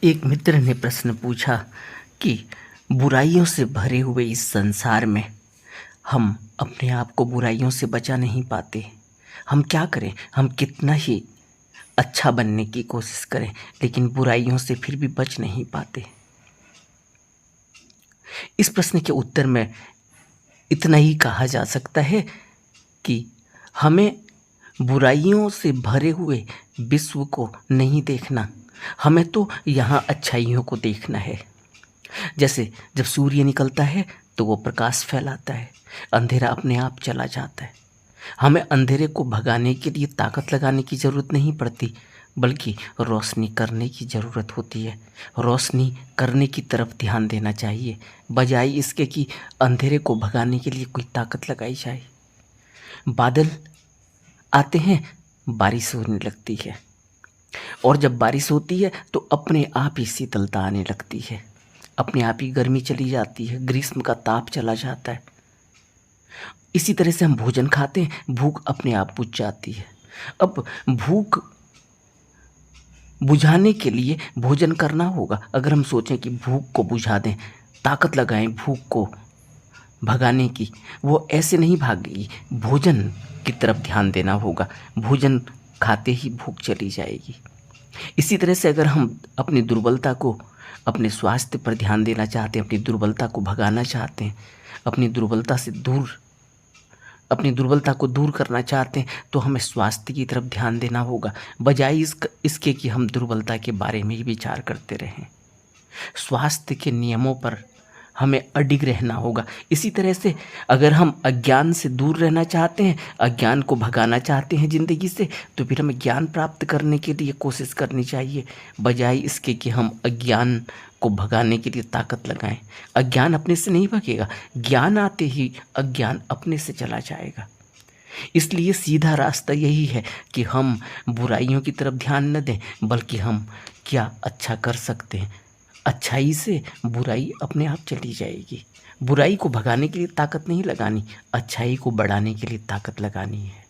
एक मित्र ने प्रश्न पूछा कि बुराइयों से भरे हुए इस संसार में हम अपने आप को बुराइयों से बचा नहीं पाते। हम क्या करें? हम कितना ही अच्छा बनने की कोशिश करें, लेकिन बुराइयों से फिर भी बच नहीं पाते। इस प्रश्न के उत्तर में इतना ही कहा जा सकता है कि हमें बुराइयों से भरे हुए विश्व को नहीं देखना, हमें तो यहाँ अच्छाइयों को देखना है। जैसे जब सूर्य निकलता है तो वो प्रकाश फैलाता है, अंधेरा अपने आप चला जाता है। हमें अंधेरे को भगाने के लिए ताकत लगाने की ज़रूरत नहीं पड़ती, बल्कि रोशनी करने की ज़रूरत होती है। रोशनी करने की तरफ ध्यान देना चाहिए, बजाय इसके कि अंधेरे को भगाने के लिए कोई ताकत लगाई जाए। बादल आते हैं, बारिश होने लगती है, और जब बारिश होती है तो अपने आप ही शीतलता आने लगती है, अपने आप ही गर्मी चली जाती है, ग्रीष्म का ताप चला जाता है। इसी तरह से हम भोजन खाते हैं, भूख अपने आप बुझ जाती है। अब भूख बुझाने के लिए भोजन करना होगा। अगर हम सोचें कि भूख को बुझा दें, ताकत लगाएं भूख को भगाने की, वो ऐसे नहीं भागेगी। भोजन की तरफ ध्यान देना होगा, भोजन खाते ही भूख चली जाएगी। इसी तरह से अगर हम अपनी दुर्बलता को, अपने स्वास्थ्य पर ध्यान देना चाहते हैं, अपनी दुर्बलता को भगाना चाहते हैं, अपनी दुर्बलता को दूर करना चाहते हैं, तो हमें स्वास्थ्य की तरफ ध्यान देना होगा, बजाय इसके कि हम दुर्बलता के बारे में ही विचार करते रहें। स्वास्थ्य के नियमों पर हमें अडिग रहना होगा। इसी तरह से अगर हम अज्ञान से दूर रहना चाहते हैं, अज्ञान को भगाना चाहते हैं ज़िंदगी से, तो फिर हमें ज्ञान प्राप्त करने के लिए कोशिश करनी चाहिए, बजाय इसके कि हम अज्ञान को भगाने के लिए ताकत लगाएं। अज्ञान अपने से नहीं भगेगा, ज्ञान आते ही अज्ञान अपने से चला जाएगा। इसलिए सीधा रास्ता यही है कि हम बुराइयों की तरफ ध्यान न दें, बल्कि हम क्या अच्छा कर सकते हैं। अच्छाई से बुराई अपने आप चली जाएगी। बुराई को भगाने के लिए ताकत नहीं लगानी, अच्छाई को बढ़ाने के लिए ताकत लगानी है।